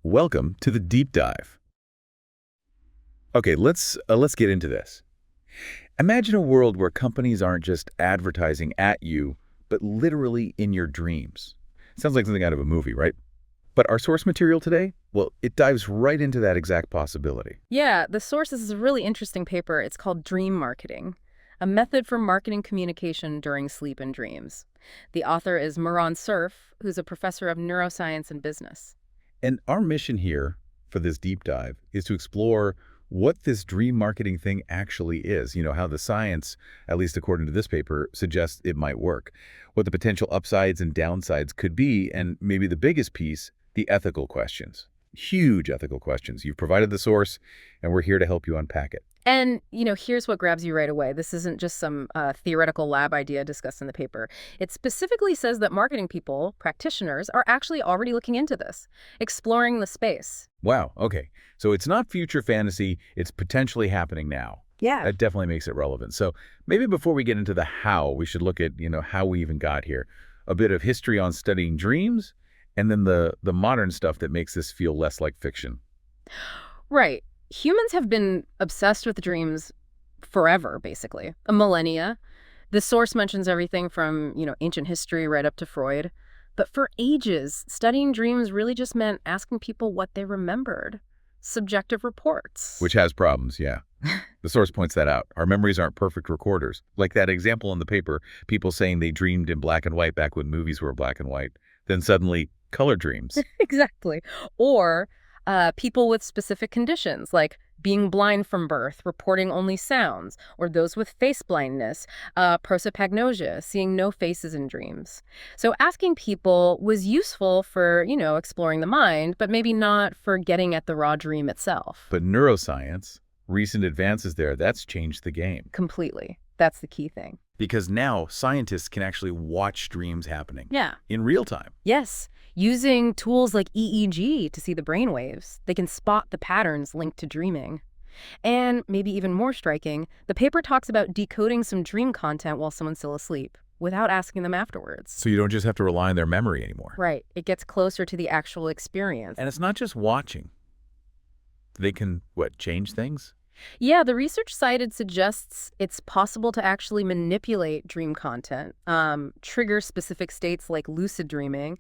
Welcome to the deep dive. Okay, let's get into this. Imagine a world where companies aren't just advertising at you, but literally in your dreams. Sounds like something out of a movie, right? But our source material today, well, it dives right into that exact possibility. Yeah, the source is a really interesting paper. It's called Dream Marketing, a method for marketing communication during sleep and dreams. The author is Mehran Surf, who's a professor of neuroscience and business. And our mission here for this deep dive is to explore what this dream marketing thing actually is. How the science, at least according to this paper, suggests it might work. What the potential upsides and downsides could be, and maybe the biggest piece, the ethical questions. Huge ethical questions. You've provided the source, and we're here to help you unpack it. And, here's what grabs you right away. This isn't just some theoretical lab idea discussed in the paper. It specifically says that marketing people, practitioners, are actually already looking into this, exploring the space. Wow, okay. So it's not future fantasy, it's potentially happening now. Yeah. That definitely makes it relevant. So maybe before we get into the how, we should look at, how we even got here. A bit of history on studying dreams, and then the modern stuff that makes this feel less like fiction. Right. Humans have been obsessed with dreams forever, basically. A millennia. The source mentions everything from, ancient history right up to Freud. But for ages, studying dreams really just meant asking people what they remembered. Subjective reports. Which has problems, yeah. The source points that out. Our memories aren't perfect recorders. Like that example in the paper, people saying they dreamed in black and white back when movies were black and white. Then suddenly, color dreams. Exactly. Or people with specific conditions, like being blind from birth, reporting only sounds, or those with face blindness, prosopagnosia, seeing no faces in dreams. So asking people was useful for, exploring the mind, but maybe not for getting at the raw dream itself. But neuroscience, recent advances there, that's changed the game. Completely. That's the key thing. Because now scientists can actually watch dreams happening. Yeah. In real time. Yes. Using tools like EEG to see the brain waves, they can spot the patterns linked to dreaming. And maybe even more striking, the paper talks about decoding some dream content while someone's still asleep, without asking them afterwards. So you don't just have to rely on their memory anymore. Right. It gets closer to the actual experience. And it's not just watching. They can, change things? Yeah, the research cited suggests it's possible to actually manipulate dream content, trigger specific states like lucid dreaming,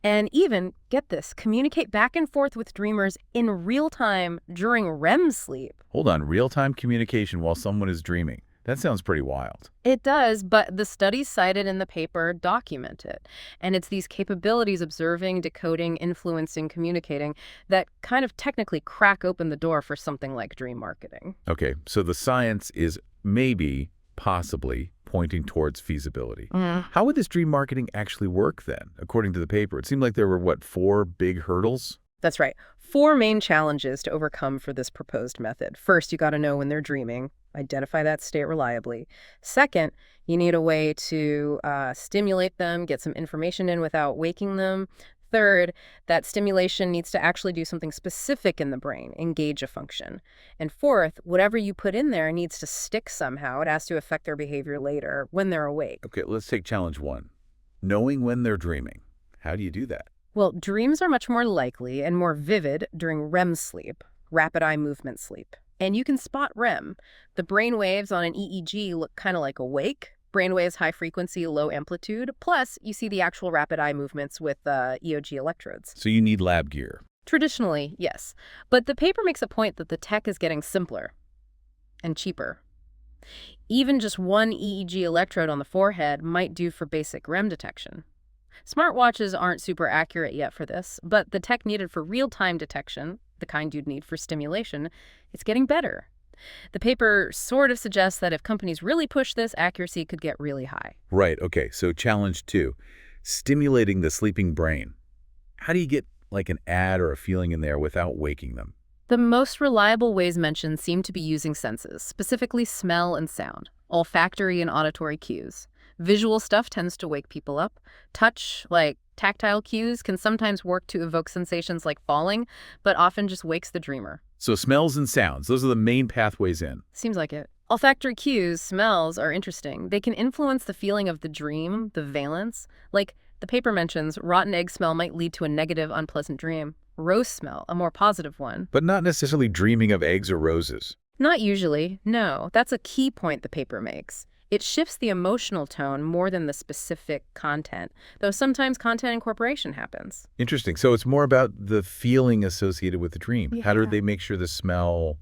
and even, get this, communicate back and forth with dreamers in real time during REM sleep. Hold on, real-time communication while someone is dreaming. That sounds pretty wild. It does, but the studies cited in the paper document it. And it's these capabilities, observing, decoding, influencing, communicating, that kind of technically crack open the door for something like dream marketing. Okay, so the science is maybe, possibly, pointing towards feasibility. How would this dream marketing actually work then, according to the paper? It seemed like there were, 4 big hurdles? That's right. 4 main challenges to overcome for this proposed method. First, you got to know when they're dreaming. Identify that state reliably. Second, you need a way to stimulate them, get some information in without waking them. Third, that stimulation needs to actually do something specific in the brain, engage a function. And fourth, whatever you put in there needs to stick somehow. It has to affect their behavior later when they're awake. Okay, let's take challenge 1. Knowing when they're dreaming. How do you do that? Well, dreams are much more likely and more vivid during REM sleep, rapid eye movement sleep. And you can spot REM. The brain waves on an EEG look kind of like awake. Brain waves high frequency, low amplitude. Plus, you see the actual rapid eye movements with EOG electrodes. So you need lab gear. Traditionally, yes. But the paper makes a point that the tech is getting simpler and cheaper. Even just one EEG electrode on the forehead might do for basic REM detection. Smartwatches aren't super accurate yet for this, but the tech needed for real-time detection, the kind you'd need for stimulation, it's getting better. The paper sort of suggests that if companies really push this, accuracy could get really high. Right, okay, so challenge 2, stimulating the sleeping brain. How do you get an ad or a feeling in there without waking them? The most reliable ways mentioned seem to be using senses, specifically smell and sound, olfactory and auditory cues. Visual stuff tends to wake people up. Touch, like tactile cues, can sometimes work to evoke sensations like falling, but often just wakes the dreamer. So smells and sounds, those are the main pathways in. Seems like it. Olfactory cues, smells, are interesting. They can influence the feeling of the dream, the valence. Like The paper mentions rotten egg smell might lead to a negative, unpleasant dream. Rose smell, a more positive one. But not necessarily dreaming of eggs or roses. Not usually, no. That's a key point the paper makes. It shifts the emotional tone more than the specific content, though sometimes content incorporation happens. Interesting. So it's more about the feeling associated with the dream. How do Yeah. they make sure the smell,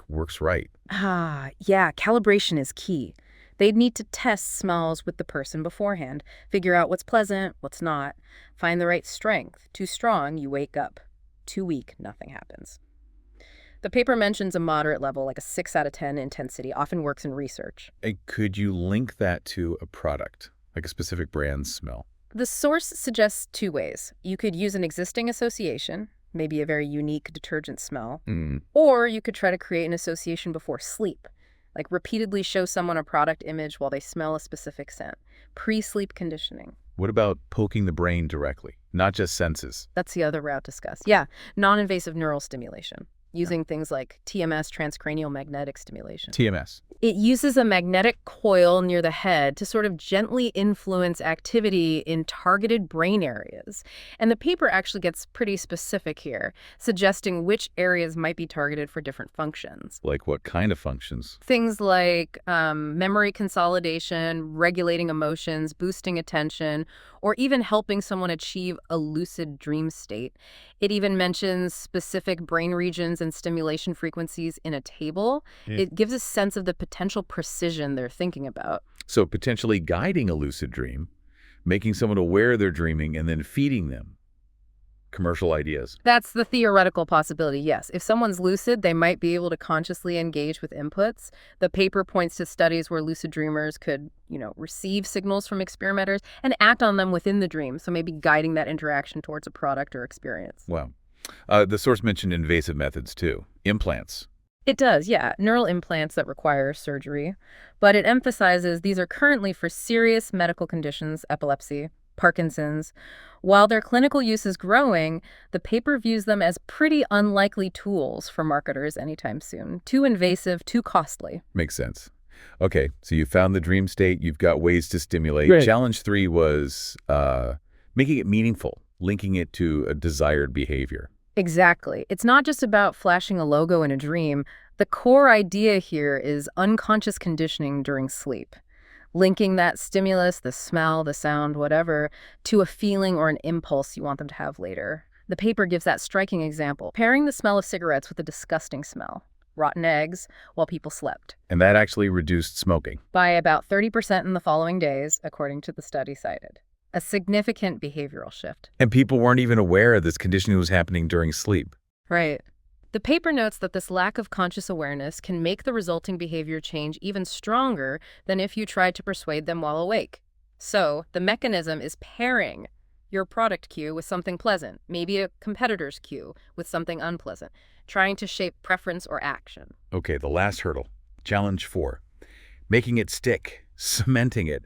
works right? Yeah, calibration is key. They'd need to test smells with the person beforehand, figure out what's pleasant, what's not, find the right strength. Too strong, you wake up. Too weak, nothing happens. The paper mentions a moderate level, like a 6 out of 10 intensity, often works in research. And could you link that to a product, like a specific brand smell? The source suggests two ways. You could use an existing association, maybe a very unique detergent smell, or you could try to create an association before sleep, like repeatedly show someone a product image while they smell a specific scent. Pre-sleep conditioning. What about poking the brain directly, not just senses? That's the other route discussed. Yeah, non-invasive neural stimulation, using things like TMS, transcranial magnetic stimulation. TMS. It uses a magnetic coil near the head to sort of gently influence activity in targeted brain areas. And the paper actually gets pretty specific here, suggesting which areas might be targeted for different functions. Like what kind of functions? Things like memory consolidation, regulating emotions, boosting attention, or even helping someone achieve a lucid dream state. It even mentions specific brain regions and stimulation frequencies in a table. It gives a sense of the potential precision they're thinking about. So potentially guiding a lucid dream, making someone aware they're dreaming, and then feeding them commercial ideas. That's the theoretical possibility, yes. If someone's lucid, they might be able to consciously engage with inputs. The paper points to studies where lucid dreamers could, receive signals from experimenters and act on them within the dream, so maybe guiding that interaction towards a product or experience. Wow. The source mentioned invasive methods, too. Implants. It does, yeah. Neural implants that require surgery. But it emphasizes these are currently for serious medical conditions, epilepsy, Parkinson's. While their clinical use is growing, the paper views them as pretty unlikely tools for marketers anytime soon. Too invasive, too costly. Makes sense. Okay, so you found the dream state. You've got ways to stimulate. Great. Challenge 3 was making it meaningful, linking it to a desired behavior. Exactly. It's not just about flashing a logo in a dream. The core idea here is unconscious conditioning during sleep. Linking that stimulus, the smell, the sound, whatever, to a feeling or an impulse you want them to have later. The paper gives that striking example, pairing the smell of cigarettes with a disgusting smell, rotten eggs, while people slept, And that actually reduced smoking. by about 30% in the following days, according to the study cited. A significant behavioral shift. And people weren't even aware this conditioning was happening during sleep. Right. The paper notes that this lack of conscious awareness can make the resulting behavior change even stronger than if you tried to persuade them while awake. So, the mechanism is pairing your product cue with something pleasant, maybe a competitor's cue with something unpleasant, trying to shape preference or action. Okay, the last hurdle. Challenge 4. Making it stick, cementing it.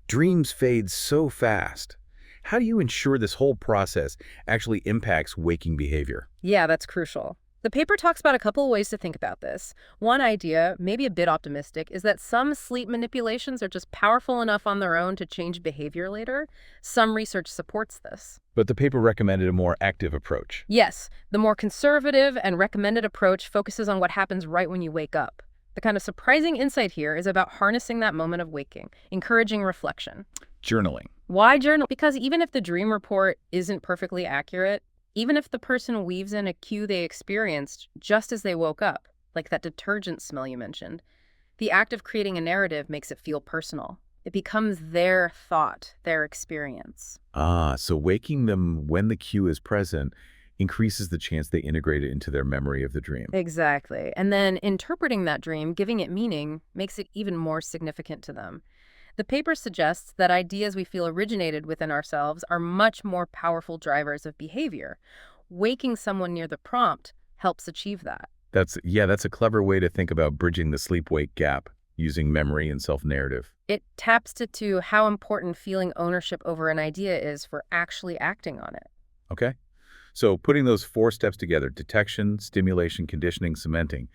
Dreams fade so fast. How do you ensure this whole process actually impacts waking behavior? Yeah, that's crucial. The paper talks about a couple of ways to think about this. One idea, maybe a bit optimistic, is that some sleep manipulations are just powerful enough on their own to change behavior later. Some research supports this. But the paper recommended a more active approach. Yes, the more conservative and recommended approach focuses on what happens right when you wake up. The kind of surprising insight here is about harnessing that moment of waking, encouraging reflection. Journaling. Why journal? Because even if the dream report isn't perfectly accurate, even if the person weaves in a cue they experienced just as they woke up, like that detergent smell you mentioned, the act of creating a narrative makes it feel personal. It becomes their thought, their experience. So waking them when the cue is present increases the chance they integrate it into their memory of the dream. Exactly. And then interpreting that dream, giving it meaning, makes it even more significant to them. The paper suggests that ideas we feel originated within ourselves are much more powerful drivers of behavior. Waking someone near the prompt helps achieve that. That's a clever way to think about bridging the sleep-wake gap using memory and self-narrative. It taps to how important feeling ownership over an idea is for actually acting on it. Okay? So putting those 4 steps together, detection, stimulation, conditioning, cementing,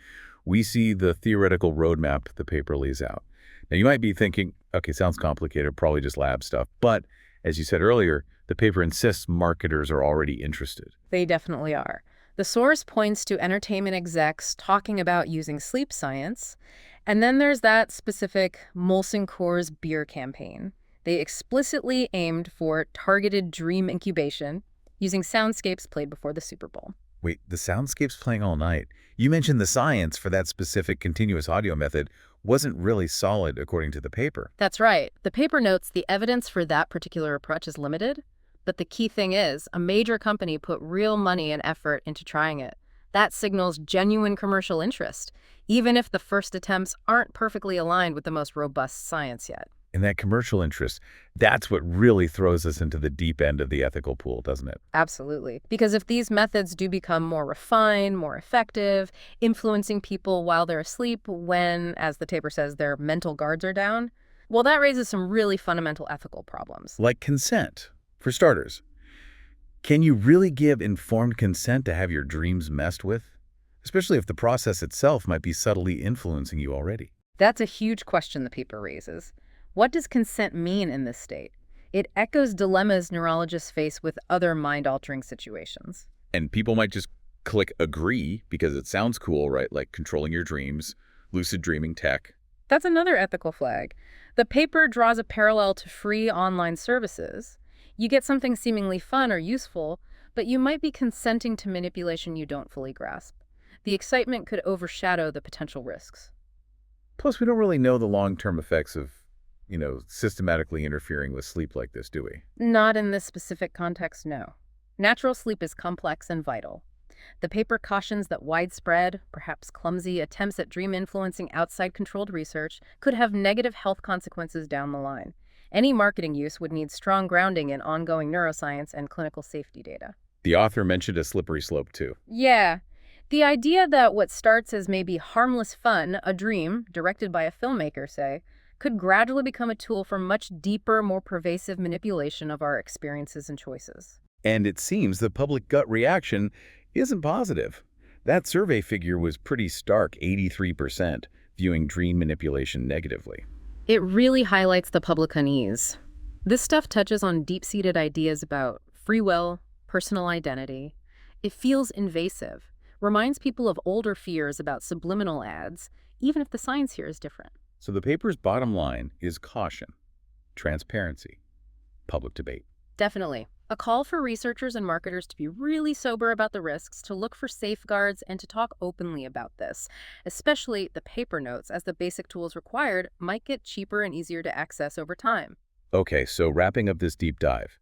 we see the theoretical roadmap the paper lays out. Now, you might be thinking, okay, sounds complicated, probably just lab stuff. But As you said earlier, the paper insists marketers are already interested. They definitely are. The source points to entertainment execs talking about using sleep science, and then there's that specific Molson Coors beer campaign. They explicitly aimed for targeted dream incubation using soundscapes played before the Super Bowl. Wait, the soundscapes playing all night. You mentioned the science for that specific continuous audio method wasn't really solid according to the paper. That's right. The paper notes the evidence for that particular approach is limited, but the key thing is a major company put real money and effort into trying it. That signals genuine commercial interest, even if the first attempts aren't perfectly aligned with the most robust science yet. And that commercial interest, that's what really throws us into the deep end of the ethical pool, doesn't it? Absolutely. Because if these methods do become more refined, more effective, influencing people while they're asleep when, as the paper says, their mental guards are down, well, that raises some really fundamental ethical problems. Like consent, for starters. Can you really give informed consent to have your dreams messed with? Especially if the process itself might be subtly influencing you already. That's a huge question the paper raises. What does consent mean in this state? It echoes dilemmas neurologists face with other mind-altering situations. And people might just click agree because it sounds cool, right? Like controlling your dreams, lucid dreaming tech. That's another ethical flag. The paper draws a parallel to free online services. You get something seemingly fun or useful, but you might be consenting to manipulation you don't fully grasp. The excitement could overshadow the potential risks. Plus, we don't really know the long-term effects of systematically interfering with sleep like this, do we? Not in this specific context, no. Natural sleep is complex and vital. The paper cautions that widespread, perhaps clumsy, attempts at dream-influencing outside-controlled research could have negative health consequences down the line. Any marketing use would need strong grounding in ongoing neuroscience and clinical safety data. The author mentioned a slippery slope, too. Yeah. The idea that what starts as maybe harmless fun, a dream, directed by a filmmaker, say, could gradually become a tool for much deeper, more pervasive manipulation of our experiences and choices. And it seems the public gut reaction isn't positive. That survey figure was pretty stark, 83%, viewing dream manipulation negatively. It really highlights the public unease. This stuff touches on deep-seated ideas about free will, personal identity. It feels invasive, reminds people of older fears about subliminal ads, even if the science here is different. So the paper's bottom line is caution, transparency, public debate. Definitely. A call for researchers and marketers to be really sober about the risks, to look for safeguards, and to talk openly about this. Especially the paper notes, as the basic tools required might get cheaper and easier to access over time. Okay, so wrapping up this deep dive.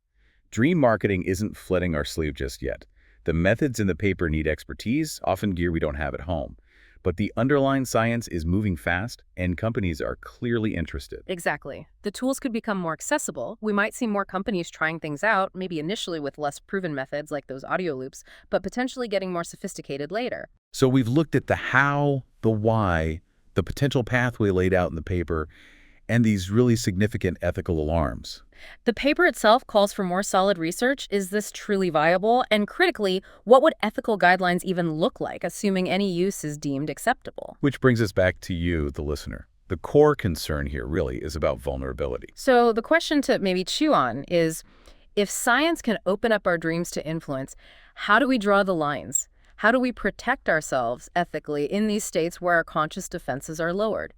Dream marketing isn't flooding our sleeve just yet. The methods in the paper need expertise, often gear we don't have at home. But the underlying science is moving fast, and companies are clearly interested. Exactly. The tools could become more accessible. We might see more companies trying things out, maybe initially with less proven methods like those audio loops, but potentially getting more sophisticated later. So we've looked at the how, the why, the potential pathway laid out in the paper, and these really significant ethical alarms. The paper itself calls for more solid research. Is this truly viable? And critically, what would ethical guidelines even look like, assuming any use is deemed acceptable? Which brings us back to you, the listener. The core concern here really is about vulnerability. So the question to maybe chew on is, if science can open up our dreams to influence, how do we draw the lines? How do we protect ourselves ethically in these states where our conscious defenses are lowered?